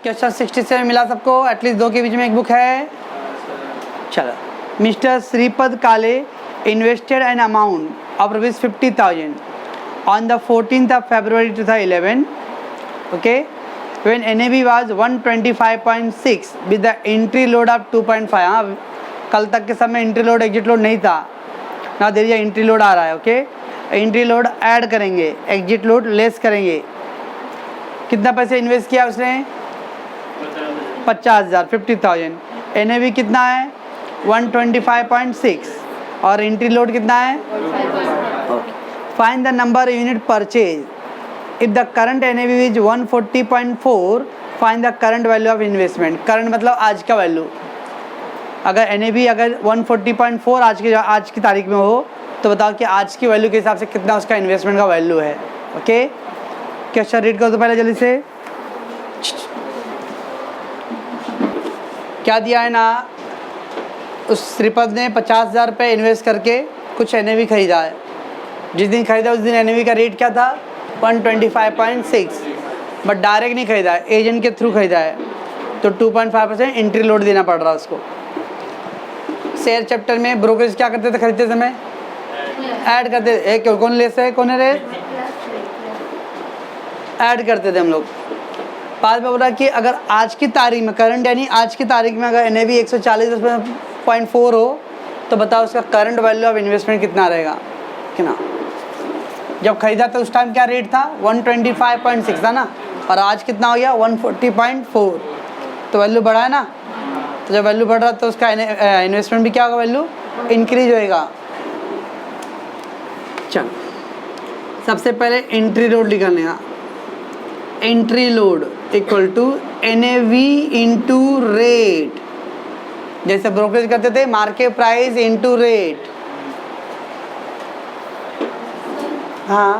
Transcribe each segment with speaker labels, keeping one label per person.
Speaker 1: Question 67 मिला सबको, at least दो के बीच में एक बुक है। चलो, मिस्टर श्रीपद काले invested an amount of ₹50,000 on the 14th of February 2011, okay, when NAV was 125.6 with the entry load of 2.5। हाँ, कल तक के समय एंट्री लोड एग्जिट लोड नहीं था ना, देर या एंट्री लोड आ रहा है। ओके, एंट्री लोड ऐड करेंगे, एग्जिट लोड लेस करेंगे। कितना पैसे इन्वेस्ट किया उसने? 50,000, 50,000। NAV कितना है? 125.6 और एंट्री लोड कितना है? Find the number unit purchase. If the current NAV is 140.4, find the current value of investment. current मतलब आज का वैल्यू। अगर NAV अगर 140.4 आज की तारीख में हो तो बताओ कि आज की वैल्यू के हिसाब से कितना उसका इन्वेस्टमेंट का वैल्यू है। ओके, क्वेश्चन रीड करो तो पहले जल्दी से। क्या दिया है ना, उस श्रीपद ने 50,000 रुपये इन्वेस्ट करके कुछ NAV खरीदा है। जिस दिन खरीदा उस दिन NAV का रेट क्या था? 125.6, बट डायरेक्ट नहीं खरीदा है, एजेंट के थ्रू खरीदा है, तो 2.5% एंट्री लोड देना पड़ रहा है उसको। शेयर चैप्टर में ब्रोकरेज क्या करते थे खरीदते समय? ऐड करते थे। कौन लेस है कौन है रे? ऐड करते थे हम लोग। बाद में बोला कि अगर आज की तारीख में करंट यानी आज की तारीख में अगर NAV 140.4 हो तो बताओ उसका करंट वैल्यू ऑफ इन्वेस्टमेंट कितना रहेगा? कितना? जब खरीदा तो उस टाइम क्या रेट था? 125.6 था ना, और आज कितना हो गया? 140.4। तो वैल्यू बढ़ा है ना, तो जब वैल्यू बढ़ रहा तो उसका इन्वेस्टमेंट भी क्या होगा? वैल्यू इंक्रीज होएगा। चलो, सबसे पहले एंट्री लोड निकालने का। Entry load equal to NAV into rate. जैसे ब्रोकरेज करते थे, मार्केट प्राइस इंटू रेट। हाँ,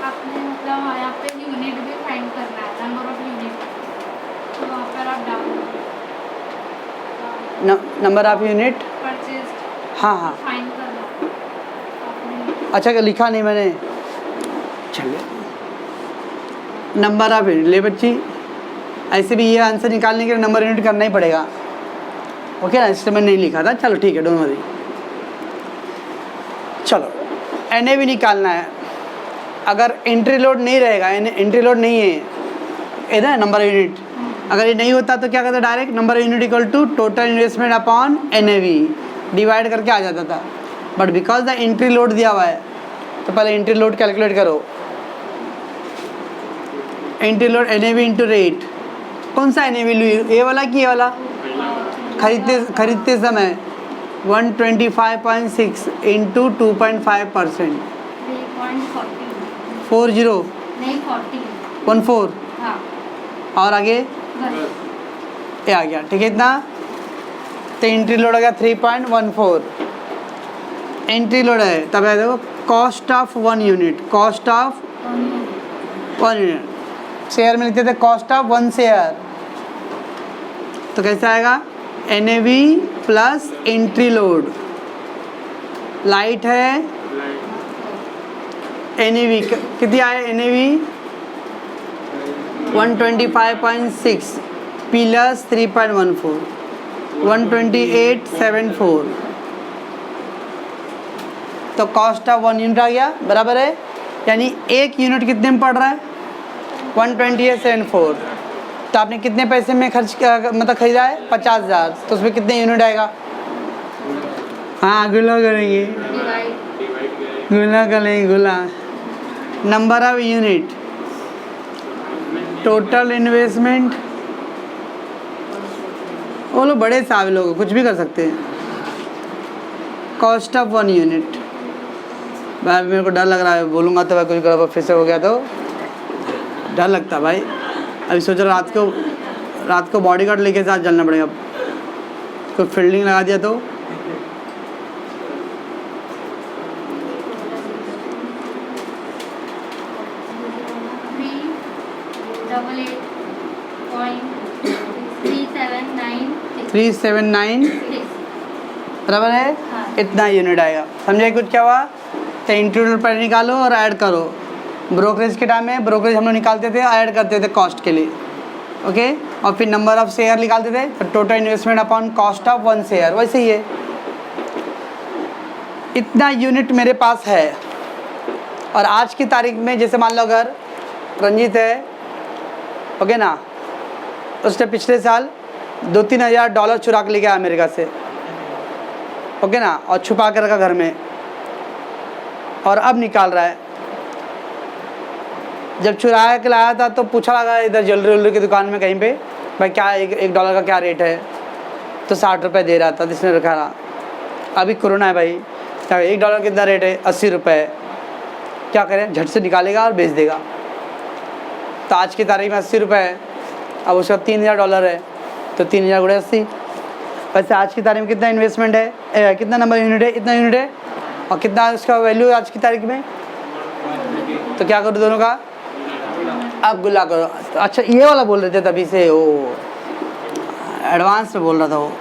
Speaker 2: आपने मतलब यहाँ पे यूनिट भी फाइंड करना है, नंबर ऑफ यूनिट, तो वहाँ पर आप डालो
Speaker 1: नंबर ऑफ यूनिट
Speaker 2: परचेज।
Speaker 1: हाँ हाँ,
Speaker 2: फाइंड करना आपने।
Speaker 1: अच्छा क्या लिखा नहीं मैंने? चलिए, नंबर ऑफ यूनिट ले बच्ची, ऐसे भी ये आंसर निकालने के लिए नंबर यूनिट करना ही पड़ेगा। ओके ना, इससे मैंने नहीं लिखा था। चलो ठीक है, डोंट वरी। चलो, NAV निकालना है। अगर एंट्री लोड नहीं रहेगा, एंट्री लोड नहीं है ना नंबर यूनिट, अगर ये नहीं होता तो क्या करता? Direct number unit equal to total investment upon NAV divide करके आ जाता था। But because the entry load दिया हुआ है तो पहले एंट्री लोड कैलकुलेट करो। Entry load NAV into rate. कौन सा NAV लू? ये वाला कि ये वाला? खरीदते समय 125.6 इंटू 2.5%। 40
Speaker 2: नहीं 40
Speaker 1: 14।
Speaker 2: हाँ,
Speaker 1: और आगे ये आ गया, ठीक है इतना। तो एंट्री लोड हो गया 3.14। एंट्री लोड है तब है देखो cost of 1 unit. Cost of 1 unit share में लिखते थे कॉस्ट ऑफ 1 शेयर। तो कैसे आएगा? NAV plus entry load. Light है NAV कितनी आए? NAV 125.6 plus 3.14 128.74। तो कॉस्ट ऑफ 1 यूनिट आ गया, बराबर है, यानी एक यूनिट कितने में पड़ रहा है? 128.74। तो आपने कितने पैसे में खर्च मतलब खरीदा है? 50,000। तो उसमें कितने यूनिट आएगा? हाँ, गुला करेंगे, गुला करेंगे, गुला। Number of unit, total investment. वो लोग बड़े साहब लोग कुछ भी कर सकते हैं। Cost of 1 unit. भाई मेरे को डर लग रहा है, बोलूँगा तो भाई कुछ गड़बड़ फिर से हो गया तो डर लगता भाई। अभी सोच रहा रात को बॉडीगार्ड लेके साथ चलना पड़ेगा। कोई फील्डिंग लगा दिया तो थ्री 379 बराबर है।
Speaker 2: हाँ।
Speaker 1: इतना यूनिट आएगा। समझे कुछ क्या हुआ? तो इंटरव्यू पर निकालो और ऐड करो। ब्रोकरेज के टाइम में ब्रोकरेज हम लोग निकालते थे, ऐड करते थे कॉस्ट के लिए। ओके, और फिर नंबर ऑफ शेयर निकालते थे, तो total investment upon cost of 1 share, वैसे ही है। इतना यूनिट मेरे पास है, और आज की तारीख में जैसे मान लो अगर रंजीत है, ओके ना, उसने पिछले साल 2-3 हज़ार डॉलर चुरा के ले गया अमेरिका से, ओके ना, और छुपा के रखा घर में, और अब निकाल रहा है। जब चुराया के लाया था तो पूछा लगा इधर ज्वेलरी की दुकान में कहीं पे, भाई क्या एक डॉलर का क्या रेट है, तो 60 रुपये दे रहा था जिसने रखा रहा। अभी कोरोना है भाई, क्या $1 कितना रेट है, 80 रुपये। क्या करें, झट से निकालेगा और बेच देगा। तो आज की तारीख में 80 रुपये है, अब उसका $3000 है, तो 3000 गुणे 80। वैसे आज की तारीख में कितना इन्वेस्टमेंट है, कितना नंबर यूनिट है, इतना यूनिट है, और कितना उसका वैल्यू है आज की तारीख में। तो क्या करो दोनों का, अब गुल्ला करो। अच्छा ये वाला बोल रहे थे तभी से, वो एडवांस में बोल रहा था वो,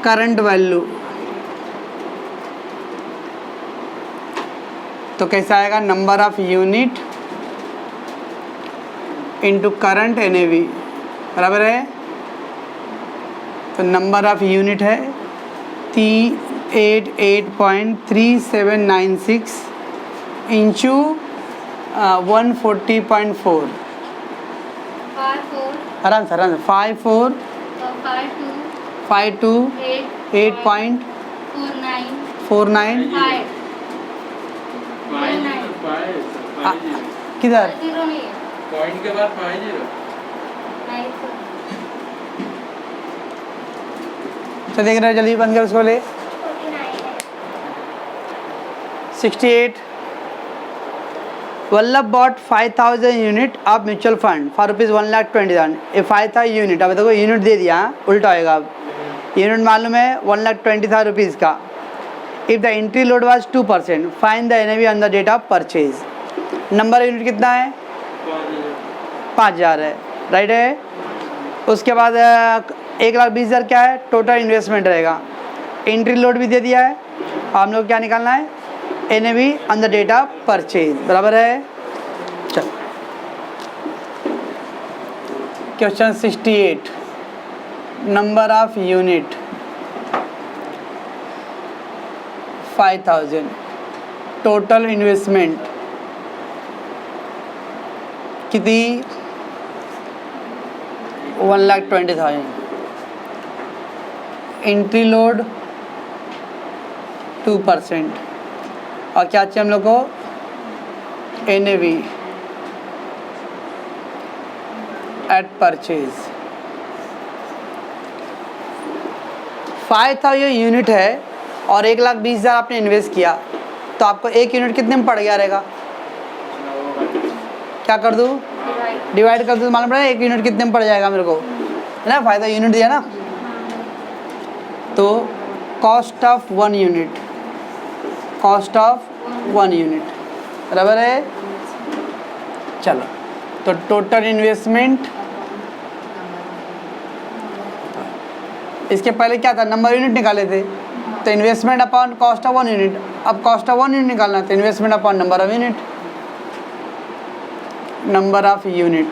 Speaker 1: करंट वैल्यू। तो कैसा आएगा, number of unit into current NAV बराबर है। तो नंबर ऑफ यूनिट है 388.3796 इंचू 140.4, आराम से 52.8.49 किधर
Speaker 3: पॉइंट के बाद 50
Speaker 1: तो देख रहे हो, जल्दी बंद कर उसको ले। 68 Vallabh bought 5000 unit of mutual fund for ₹1,20,000। ये 5000 यूनिट, अब देखो यूनिट दे दिया, उल्टा होएगा। अब यूनिट मालूम है ₹1,20,000 का। If the entry load was 2%, find the NAV on the date of purchase. Number unit कितना है, 5000 है, राइट है। उसके बाद 1,20,000 क्या है, टोटल इन्वेस्टमेंट रहेगा। एंट्री लोड भी दे दिया है, हम लोग क्या निकालना है, NAV on the date of purchase, बराबर है। चलो question 68, number of unit 5000, total investment कितनी, 1,20,000। एंट्री लोड 2%, और क्या चाहिए हम लोग को, NAV एट परचेज। 5000 यूनिट है और 1,20,000 आपने इन्वेस्ट किया, तो आपको एक यूनिट कितने में पड़ गया रहेगा, क्या कर दूँ, डिवाइड कर दूँ, मालूम पड़ा एक यूनिट कितने में पड़ जाएगा मेरे को, है ना, फ़ायदा यूनिट दिया ना। तो cost of 1 unit, cost of 1 unit बराबर है। चलो तो टोटल इन्वेस्टमेंट, इसके पहले क्या था, नंबर यूनिट निकाले थे, तो investment upon cost of 1 unit. अब कॉस्ट ऑफ 1 यूनिट निकालना, तो investment upon number of unit, number of unit.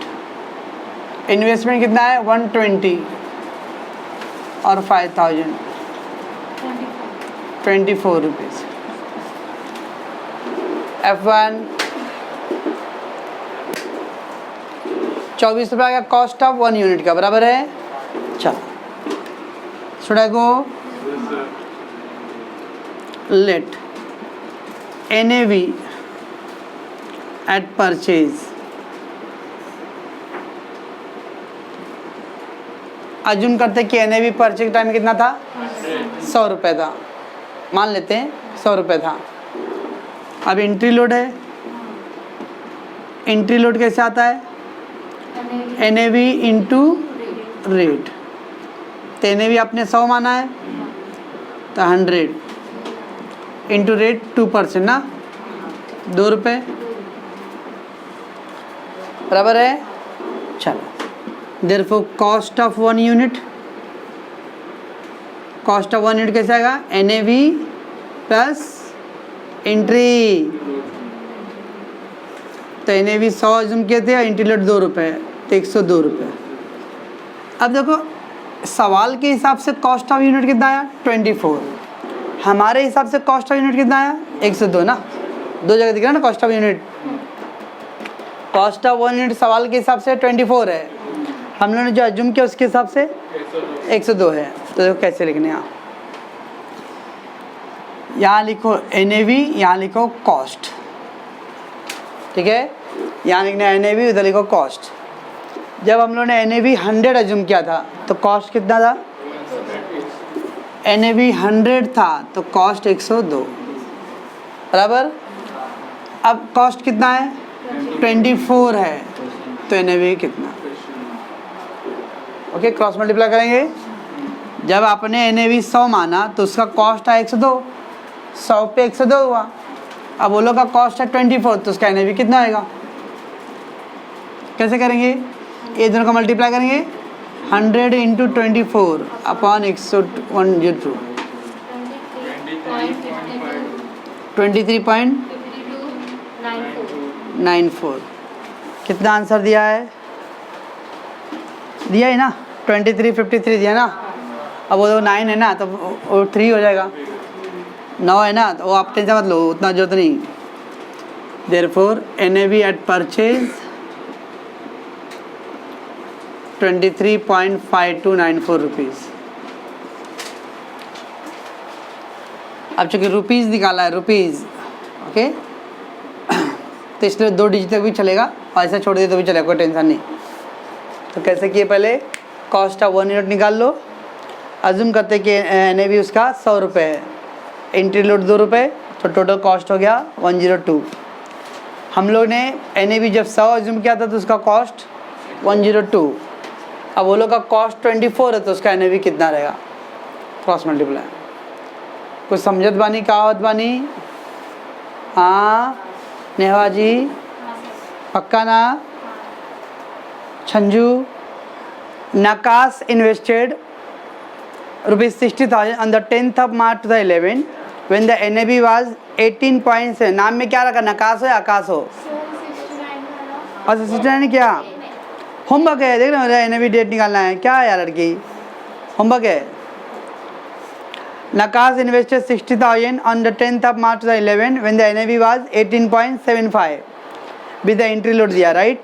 Speaker 1: Investment कितना है, 120 और 5000 24 रुपीज़। F1 24 रुपये का कॉस्ट ऑफ 1 यूनिट का, बराबर है। चलो should I go, let NAV at purchase, assume करते कि NAV परचेज टाइम कितना था, 100 रुपये था, मान लेते हैं 100 रुपये था। अब एंट्री लोड है, एंट्री लोड कैसे आता है, NAV इंटू रेट। तो NAV आपने 100 माना है, तो 100 इंटू रेट 2% ना, 2 रुपये, बराबर है। चलो therefore cost of 1 unit, cost of 1 unit कैसे आएगा, NAV प्लस एंट्री। तो NAV 100 अज्यूम किए थे, एंट्री लोड 2 रुपये, तो 102 रुपये। अब देखो सवाल के हिसाब से कॉस्ट ऑफ यूनिट कितना आया 24, हमारे हिसाब से कॉस्ट ऑफ यूनिट कितना आया 102 ना, दो जगह दिख रहा है ना cost of unit. Cost of 1 unit सवाल के हिसाब से 24 है, हम लोगों ने जो अज्यूम किया उसके हिसाब से 102 है। तो देखो कैसे लिखने हैं, यहाँ लिखो NAV, यहाँ लिखो कॉस्ट, ठीक है, यहाँ लिखना NAV, उधर लिखो कॉस्ट। जब हम लोगों ने NAV 100 अज्यूम किया था तो कॉस्ट कितना था, NAV 100 था तो कॉस्ट 102 बराबर। अब कॉस्ट कितना है 24 है तो NAV कितना, ओके क्रॉस मल्टीप्लाई करेंगे। जब आपने NAV 100 माना तो उसका कॉस्ट है 102, 100 पे 102 हुआ। अब वो लोग का कॉस्ट है 24 तो उसका NAV कितना आएगा, कैसे करेंगे, ये दोनों का मल्टीप्लाई करेंगे 100 इंटू 24 अपॉन 102 23.94 कितना आंसर दिया है, दिया है ना 2353 दिया ना। अब वो 9 है ना तो वो 3 हो जाएगा, 9 है ना तो वो आप टेंशन मत लो, उतना जरूरत नहीं। Therefore NAV at purchase 23.5294 rupees. अब चूँकि रुपीज़ निकाला है रुपीज़, ओके तो इसलिए 2 डिजिट तक भी चलेगा और ऐसा छोड़ दिए तो भी चलेगा, कोई टेंशन नहीं। तो कैसे किए, पहले कॉस्ट ऑफ 1 यूनिट निकाल लो, अज्यूम करते कि NAV उसका 100 रुपये है, एंट्री लोड 2 रुपये तो टोटल कॉस्ट हो गया 102। हम लोग ने NAV जब 100 अज्यूम किया था तो उसका कॉस्ट 102, अब वो लोग का कॉस्ट 24 है तो उसका NAV कितना रहेगा, क्रॉस मल्टीप्लाई। कुछ समझत बानी का होत बानी, हाँ नेहा जी पक्का ना। संजू, नकास invested ₹60,000 on the 10th of March 2011 when the NAV was 18.7। नाम में क्या रखा, नकास हो या आकाश हो, अच्छा 69 क्या होमवर्क है, देख रहे हो NAV डेट निकालना है क्या है यार लड़की, होमवर्क है। नकास invested 60,000 on the 10th of March 2011 when the NAV was 18.75 with the entry load दिया, right.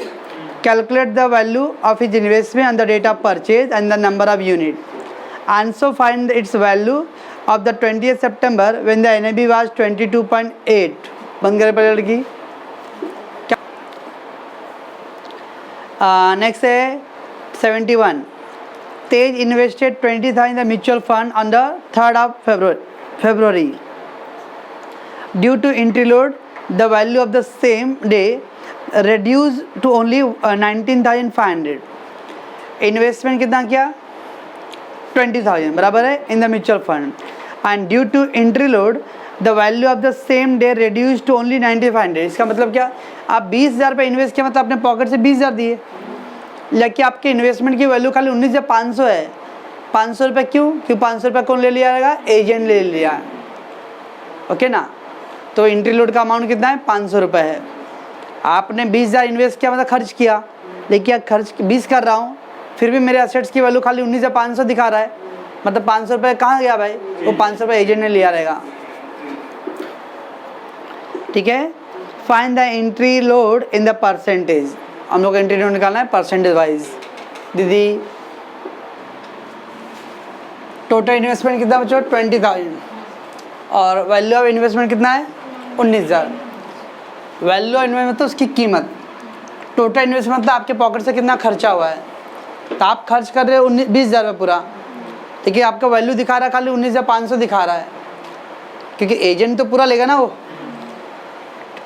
Speaker 1: Calculate the value of his investment on the date of purchase and the number of unit, and so find its value of the 20th September when the NAV was 22.8। बंद करे पहले लड़की। Next है 71। तेज invested 20,000 in the mutual fund on the 3rd of February. Due to entry load, the value of the same day reduced to only 19,500। Investment कितना किया 20,000 बराबर है in the mutual fund, and due to entry load the value of the same day reduce to only 9,500। इसका मतलब क्या, आप 20,000 रुपये invest किया मतलब अपने पॉकेट से 20,000 दिए, लेकिन आपके इन्वेस्टमेंट की वैल्यू खाली 19,500 है। 500 रुपये क्यों, 500 रुपये कौन ले लिया रहेगा, एजेंट ले लिया, ओके ना। तो एंट्री लोड का अमाउंट कितना है 500 रुपये है। आपने 20,000 इन्वेस्ट किया मतलब खर्च किया, लेकिन खर्च 20 कर रहा हूँ फिर भी मेरे एसेट्स की वैल्यू खाली 19,500 दिखा रहा है, मतलब 500 रुपये कहाँ गया भाई, वो 500 रुपये एजेंट ने लिया रहेगा, ठीक है। Find the entry load in the percentage, हम लोग एंट्री लोड निकालना है परसेंटेज वाइज। दीदी टोटल इन्वेस्टमेंट कितना बच्चों 20,000 और वैल्यू ऑफ इन्वेस्टमेंट कितना है 19,000। वैल्यू ऑफ इन्वेस्टमेंट तो उसकी कीमत, टोटल इन्वेस्टमेंट मतलब आपके पॉकेट से कितना खर्चा हुआ है। तो आप खर्च कर रहे हो 20,000 रुपये पूरा, देखिए आपका वैल्यू दिखा रहा है खाली 19,500 दिखा रहा है, क्योंकि एजेंट तो पूरा लेगा ना। वो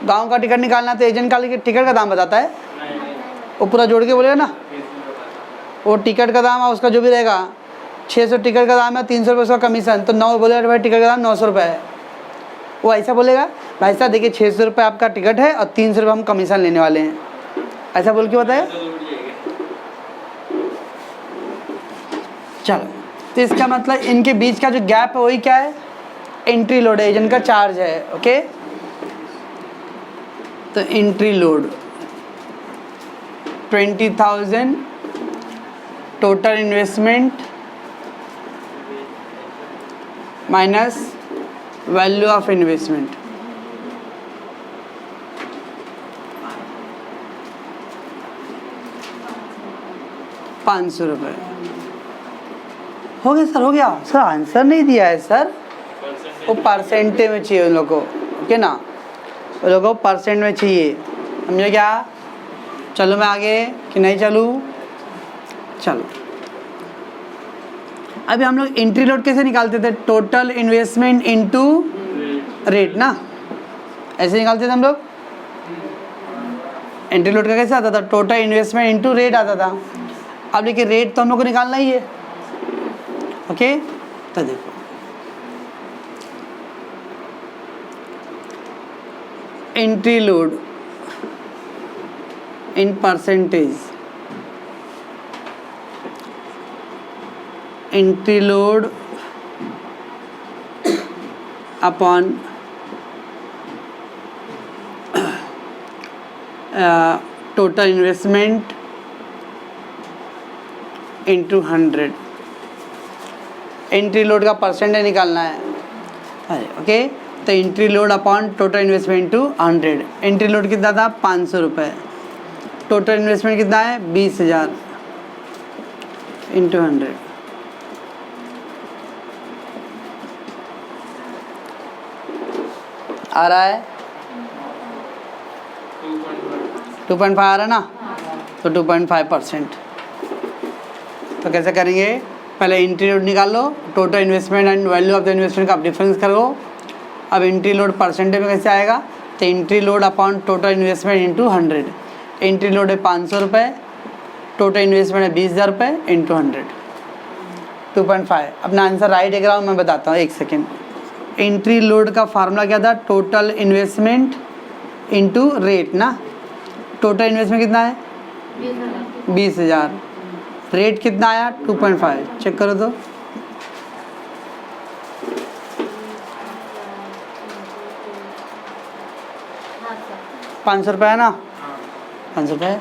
Speaker 1: गांव का टिकट निकालना तो एजेंट का टिकट का दाम बताता है, वो पूरा जोड़ के बोलेगा ना, वो टिकट का दाम है उसका जो भी रहेगा 600 टिकट का दाम है, 300 रुपये उसका कमीशन, तो 9 बोलेगा भाई टिकट का दाम 900 रुपये है, वो ऐसा बोलेगा भाई साहब देखिए 600 रुपये आपका टिकट है और 300 रुपये हम कमीशन लेने वाले हैं, ऐसा बोल के बताया। चलो तो इसका मतलब इनके बीच का जो गैप है वही क्या है, एंट्री लोड है, एजेंट का चार्ज है, ओके। तो entry load 20,000 total investment minus value of investment. ₹500 हो गया सर, हो गया सर। आंसर नहीं दिया है सर, वो परसेंटेज में चाहिए उन लोगों को, ओके ना, उन लोगों को परसेंट में चाहिए, समझे क्या? चलो मैं आगे कि नहीं चलूँ? चलो अभी हम लोग एंट्री लोड कैसे निकालते थे? टोटल इन्वेस्टमेंट इनटू रेट ना, ऐसे निकालते थे हम लोग। एंट्री लोड का कैसे आता था? टोटल इन्वेस्टमेंट इनटू रेट आता था। अब देखिए रेट तो हम लोग को निकालना ही है, ओके। तो देखो entry load in percentage, entry load upon total investment into 100। Entry load का परसेंटेज निकालना है, अरे ओके। तो entry load upon total investment into 100। Entry load कितना था? ₹500। टोटल इन्वेस्टमेंट कितना है? 20,000 इंटू 100। आ रहा है 2.5 आ रहा है ना, तो 2.5%। तो कैसे करेंगे? पहले एंट्री लोड निकाल लो, total investment and value of the investment का आप डिफरेंस करो। अब एंट्री लोड परसेंटेज में कैसे आएगा? तो entry load upon total investment into 100। Entry load है ₹500, टोटल इन्वेस्टमेंट है ₹20,000 इंटू 100, 2.5। अपना आंसर राइट है ग्राउंड, मैं बताता हूँ, एक सेकेंड। एंट्री लोड का फार्मूला क्या था? टोटल इन्वेस्टमेंट इंटू रेट ना। टोटल इन्वेस्टमेंट कितना है? 20,000। रेट कितना आया? 2.5। चेक करो तो, ₹500 है ना, ₹500,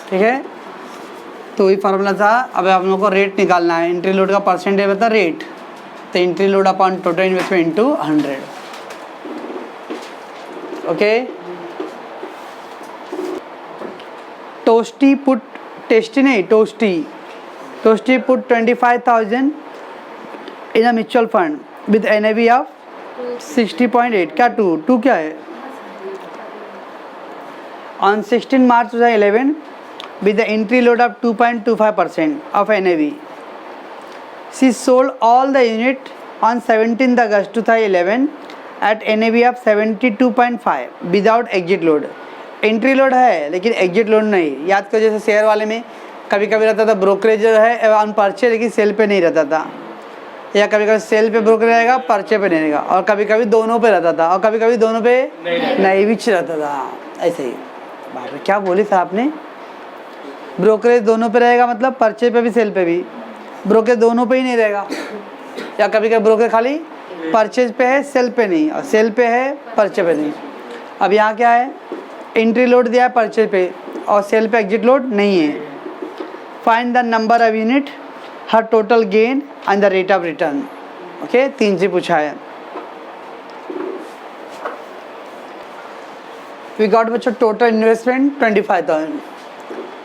Speaker 1: ठीक है। तो वही फार्मूला था। अब आप लोगों को रेट निकालना है। एंट्री लोड का परसेंटेज बता रेट, तो entry load upon total investment into 100, okay. टोस्टी पुट, टेस्टी नहीं, टोस्टी put 25,000 in a mutual fund with NAV of 60.8। क्या टू क्या है? On 16 March 2011 with the entry load of 2.25% of NAV. She sold all the unit on 17th August 2011 at NAV of 72.5 without exit load. Entry load है लेकिन exit load नहीं। याद करो जैसे share वाले में कभी कभी रहता था ब्रोकरेज जो है ऑन परचे, लेकिन सेल पे नहीं रहता था, या कभी कभी सेल पे ब्रोकरेज रहेगा, परचे पे नहीं रहेगा, और कभी कभी दोनों पे रहता था, और कभी कभी दोनों पे नहीं भी रहता था। ऐसे ही बाप रे, क्या बोली सर आपने? ब्रोकरेज दोनों पे रहेगा मतलब परचे पे भी सेल पे भी। ब्रोकरेज दोनों पे ही नहीं रहेगा, या कभी कभी ब्रोकरेज खाली परचेज पे है, सेल पे नहीं, और सेल पे है, परचे पे नहीं। अब यहाँ क्या है? एंट्री लोड दिया है परचेज पे और सेल पे एग्जिट लोड नहीं है। Find the number of unit, her total gain and the rate of return, okay. 3 से पूछा है। वी गॉट बच्चों टोटल इन्वेस्टमेंट 25,000,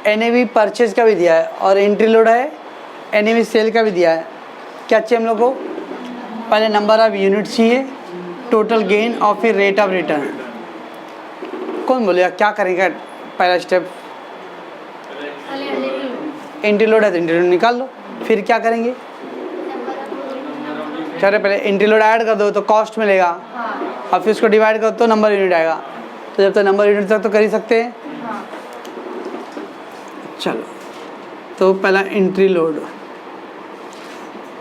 Speaker 1: NAV परचेज का भी दिया है और एंट्री लोड है, NAV सेल का भी दिया है। क्या चाहिए हम लोग को? पहले नंबर ऑफ यूनिट चाहिए, टोटल गेन और फिर रेट ऑफ रिटर्न। कौन बोलेगा क्या करेंगे? पहला स्टेप एंट्री लोड है तो एंट्री लोड निकाल लो, फिर क्या करेंगे? चलो पहले एंट्री लोड ऐड कर दो तो कॉस्ट मिलेगा, और फिर उसको डिवाइड करो तो नंबर यूनिट आएगा। तो जब तक नंबर यूनिट तक तो कर ही सकते हैं। चलो तो पहला एंट्री लोड,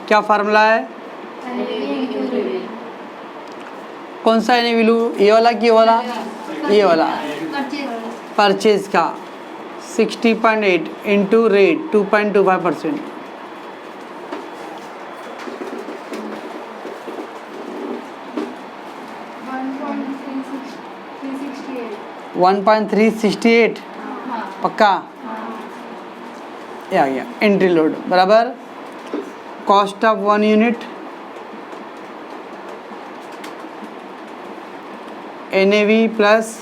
Speaker 1: क्या फार्मूला है? कौन सा NAV लूँ? ये वाला कि ये वाला? ये वाला परचेज का 60.8 इंटू रेट 2.25%। 1.368। पक्का? ये आ गया एंट्री लोड बराबर cost of 1 unit NAV plus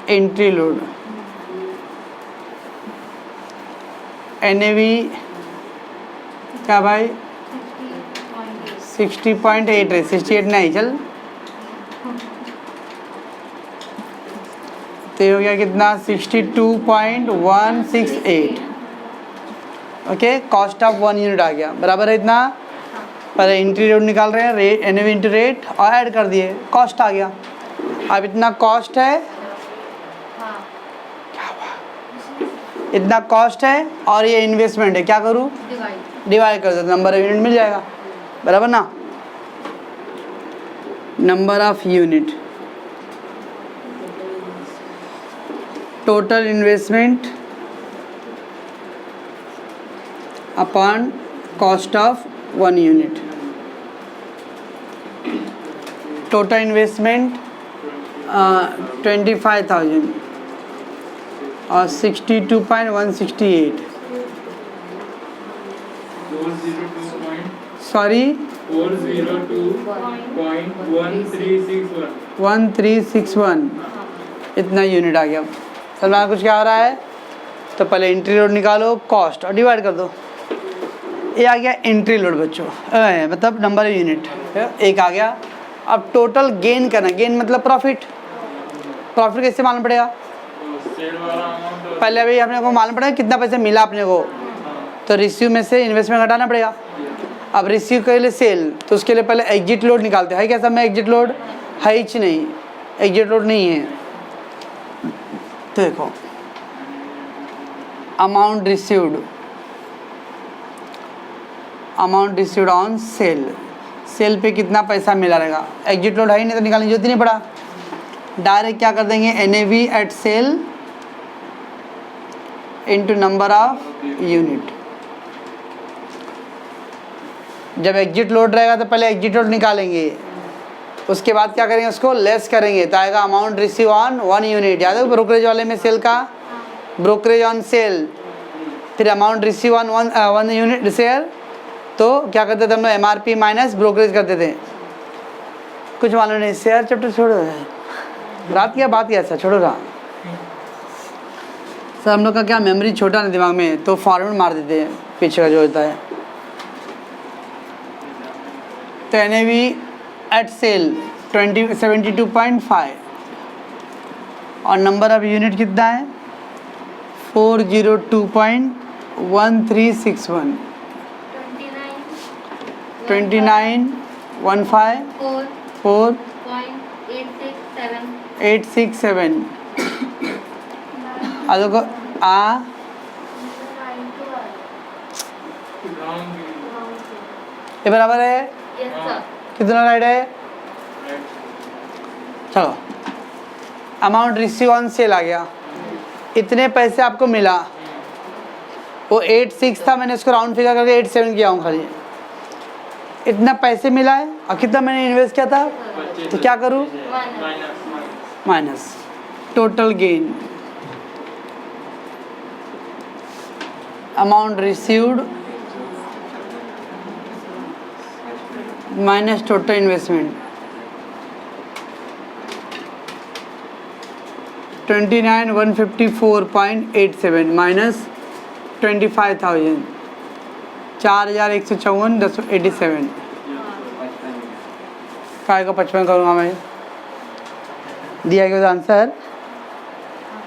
Speaker 1: entry load. NAV क्या भाई 60.8 है, 68 नहीं चल, तो ये हो गया कितना 62.168। ओके कॉस्ट ऑफ 1 यूनिट आ गया बराबर है इतना। पर एंट्री लोड निकाल रहे हैं रेट NAV इंटू रेट और ऐड कर दिए कॉस्ट आ गया। अब इतना कॉस्ट है, इतना कॉस्ट है और ये इन्वेस्टमेंट है, क्या करूँ डिवाइड कर दो, नंबर ऑफ यूनिट मिल जाएगा बराबर ना। Number of unit total investment upon cost of 1 unit. Total investment 25,000 और 62.168 सॉरी 402.1361 इतना यूनिट आ गया। सलमान कुछ क्या हो रहा है, तो पहले एंट्री लोड निकालो कॉस्ट और डिवाइड कर दो। ये आ गया एंट्री लोड बच्चों, मतलब नंबर ऑफ यूनिट एक आ गया। अब टोटल गेन करना, गेन मतलब प्रॉफिट। प्रॉफिट कैसे मालूम पड़ेगा, पहले अभी अपने को मालूम पड़ेगा कितना पैसा मिला अपने को, तो रिसीव में से इन्वेस्टमेंट घटाना पड़ेगा। अब रिसीव के लिए सेल, तो उसके लिए पहले एग्जिट लोड निकालते हैं। क्या सब में एग्जिट लोड है ही नहीं, एग्जिट लोड नहीं है। तो देखो amount received on sale, sale पे कितना पैसा मिला रहेगा। एग्जिट लोड है ही नहीं तो निकालने की जरूरत नहीं पड़ा, डायरेक्ट क्या कर देंगे NAV at cell into number of unit. जब एग्जिट लोड रहेगा तो पहले एग्जिट लोड निकालेंगे, उसके बाद क्या करेंगे उसको लेस करेंगे तो आएगा अमाउंट रिसीव ऑन 1 यूनिट। याद है ब्रोकरेज वाले में सेल का ब्रोकरेज ऑन सेल, फिर amount receive on 1 unit share, तो क्या करते थे हम लोग MRP माइनस ब्रोकरेज करते थे। कुछ मालूम नहीं, शेयर चैप्टर छोड़ो, रात की बात क्या ऐसा छोड़ो रहा सर। हम लोग का क्या मेमोरी छोटा ना दिमाग में, तो फॉर्मेट मार देते हैं पीछे का जो होता है। तो NAV एट सेल 72.5 और नंबर ऑफ यूनिट कितना है 402.1361 2915 4.867 अदोको ये बराबर है कितना राइट है। चलो अमाउंट रिसीव ऑन सेल आ गया, इतने पैसे आपको मिला, वो 86 था, मैंने इसको राउंड फिगर करके 87 किया हूँ खाली। इतना पैसे मिला है और कितना मैंने इन्वेस्ट किया था, तो क्या करूँ minus total gain amount received minus total investment 29,154.87 minus 25,000 4,154.87 काय का 55 करूँगा मैं, दिया गया आंसर।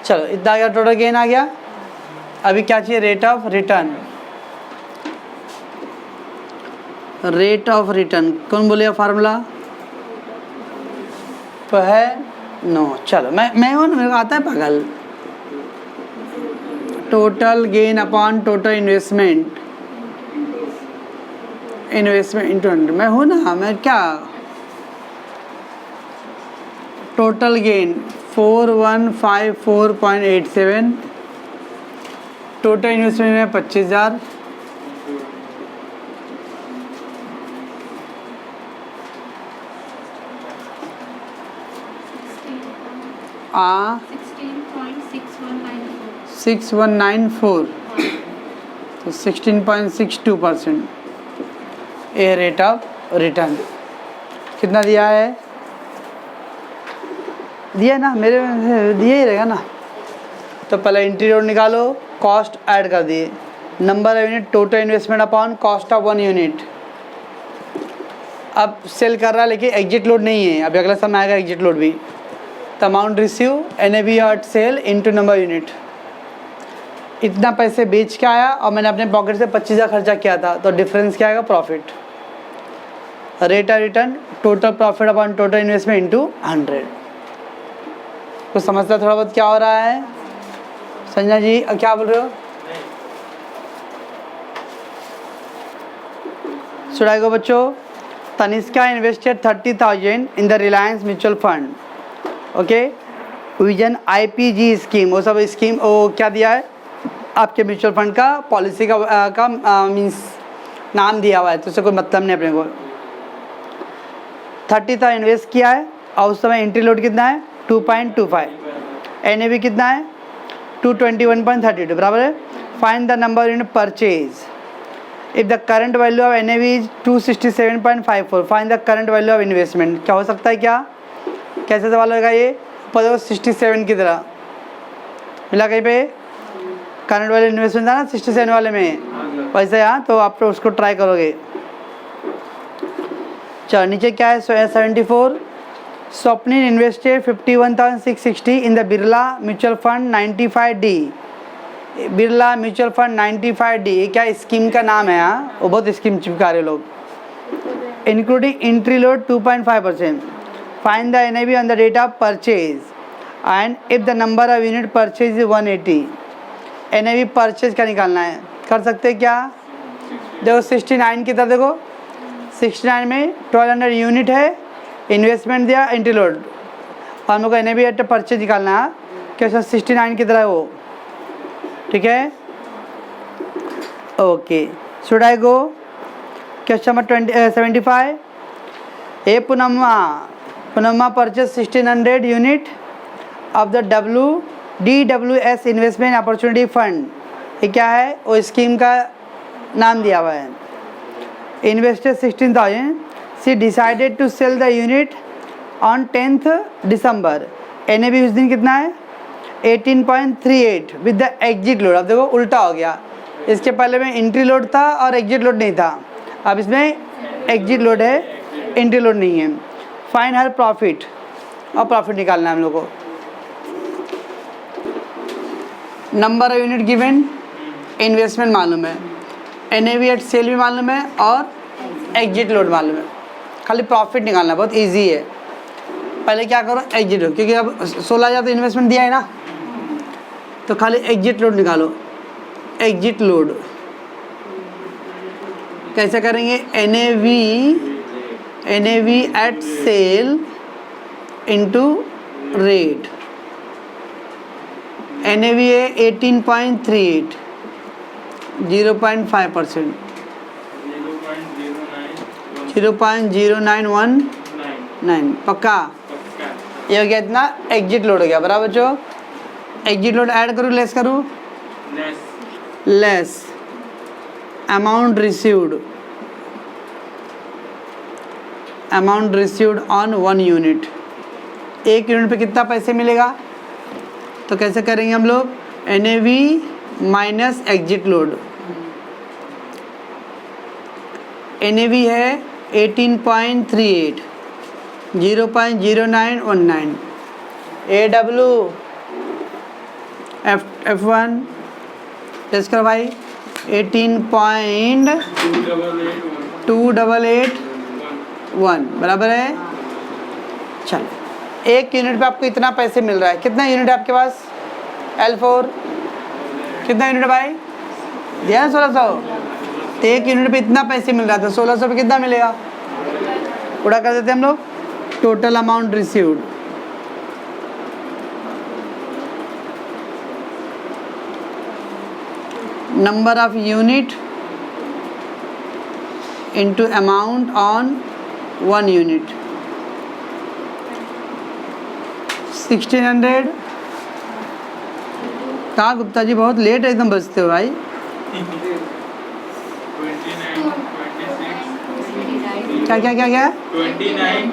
Speaker 1: चलो इतना आ गया, टोटल गेन आ गया। अभी क्या चाहिए, rate of return. Rate of return कौन बोलेगा फार्मूला तो है नो। चलो मैं हूँ ना, मेरे को आता है पागल। Total gain upon total investment into 100। मैं हूँ ना, मैं क्या टोटल गेन 4154.87, टोटल इन्वेस्टमेंट में 25,000,
Speaker 2: 16.6194
Speaker 1: तो 16.62% ए रेट ऑफ रिटर्न कितना दिया है, दिया ना मेरे में दिया ही रहेगा ना। तो पहले एंट्री लोड निकालो, कॉस्ट ऐड कर दिए, number of unit total investment upon cost of 1 unit. अब सेल कर रहा है लेकिन एग्जिट लोड नहीं है, अभी अगला समय आएगा एग्जिट लोड भी। तो amount receive NAV at cell into number unit, इतना पैसे बेच के आया और मैंने अपने पॉकेट से 25,000 खर्चा किया था, तो डिफरेंस क्या आएगा, profit. Rate of return total profit upon total investment into 100। कुछ समझता थोड़ा बहुत क्या हो रहा है संजय जी, क्या बोल रहे हो? सुनाएगा बच्चों। Tanishka invested 30,000 in the Reliance mutual fund, okay, vision IPG scheme, वो सब स्कीम वो क्या दिया है आपके म्यूचुअल फंड का पॉलिसी का मीन्स नाम दिया हुआ है, तो उससे कोई मतलब नहीं अपने को। 30,000 इन्वेस्ट किया है और उस समय एंट्री लोड कितना है 2.25, NAV कितना है 221.32 बराबर है। Find the number in purchase if the current value of NAV is 267.54, find the current value of investment. क्या हो सकता है, क्या कैसे सवाल होगा ये, पता 67 की तरह मिला कहीं पे, करंट वैल्यू इन्वेस्टमेंट था ना 67 वाले में, वैसे यहाँ तो आप उसको ट्राई करोगे। चलो नीचे क्या है 74, Swapnil invested 51,660 in the Birla mutual fund 95D, Birla mutual fund 95D, ये क्या स्कीम का नाम है यहाँ, वो बहुत स्कीम चिपका रहे लोग। Including entry load 2.5%, find the NAV on the date of purchase and if the number of unit purchase is 180। NAV purchase का निकालना है, कर सकते हैं क्या, देखो 69 की तरह, देखो 69 में 1200 यूनिट है, इन्वेस्टमेंट दिया एंट्री लोड, और हम लोग को NAV एट परचेज निकालना है, कैसा 69 की तरह है वो, ठीक है, okay. Should I go question number 75, a Punamma purchase 1600 unit of the DWS investment opportunity fund, ये क्या है, वो स्कीम का नाम दिया हुआ है। Invested 16,000, she decided to sell the unit on 10th December, NAV उस दिन कितना है 18.38 विद द एग्जिट लोड। अब देखो उल्टा हो गया, इसके पहले में एंट्री लोड था और एग्जिट लोड नहीं था, अब इसमें एग्जिट लोड है, एंट्री लोड नहीं है। फाइंड हर प्रॉफिट, और प्रॉफिट निकालना है हम लोग को। Number of unit given, investment मालूम है, NAV एट सेल भी मालूम है और एग्जिट लोड मालूम है, खाली प्रॉफिट निकालना बहुत इजी है। पहले क्या करो एग्जिट लोड, क्योंकि अब 16,000 तो इन्वेस्टमेंट दिया है ना, तो खाली एग्जिट लोड निकालो। एग्जिट लोड कैसे करेंगे, NAV at cell into rate, NAV है 18.38, 0.5%, 0.0919, पक्का ये हो गया, इतना एग्जिट लोड हो गया बराबर। जो एग्जिट लोड ऐड करूँ लेस करूँ, less amount received on 1 unit, 1 unit पे कितना पैसे मिलेगा, तो कैसे करेंगे हम लोग, NAV minus exit load. NAV है 18.38, 0.0919, F1 टेस्ट करो भाई, 18.2881 बराबर है। चलो 1 यूनिट पे आपको इतना पैसे मिल रहा है, कितना यूनिट है आपके पास, L4 कितना यूनिट है भाई, दिया ना 1600, तो 1 यूनिट पे इतना पैसे मिल रहा था, 1600 पे कितना मिलेगा, पूरा कर देते हम लोग, total amount received, number of unit into amount on 1 unit, 1600 कहाँ गुप्ता जी बहुत लेट एकदम बजते हो भाई
Speaker 3: 29, 26,
Speaker 1: क्या क्या क्या क्या
Speaker 3: 29,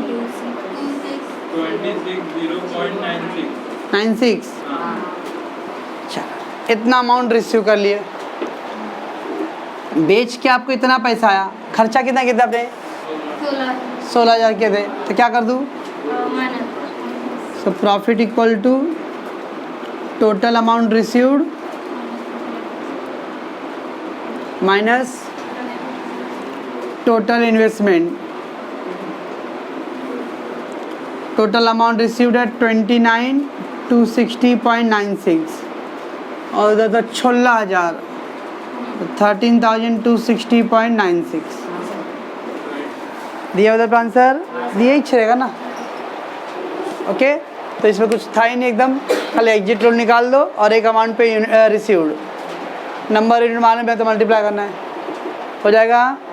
Speaker 3: 26, 0.96.
Speaker 1: 96 अच्छा इतना अमाउंट रिसीव कर लिए बेच के आपको इतना पैसा आया खर्चा कितना किया आपने 16,000 के थे तो क्या कर दूँ so profit equal to total amount received minus total investment total amount received है 29,260.96 और उधर तो 16,000 13,260.96 दिया उधर पर आंसर दिया ही रहेगा ना ओके तो इसमें कुछ था ही नहीं एकदम खाली एग्जिट रूल निकाल दो और एक अमाउंट पे रिसीव्ड नंबर यूनिट मारने पे तो मल्टीप्लाई करना है हो जाएगा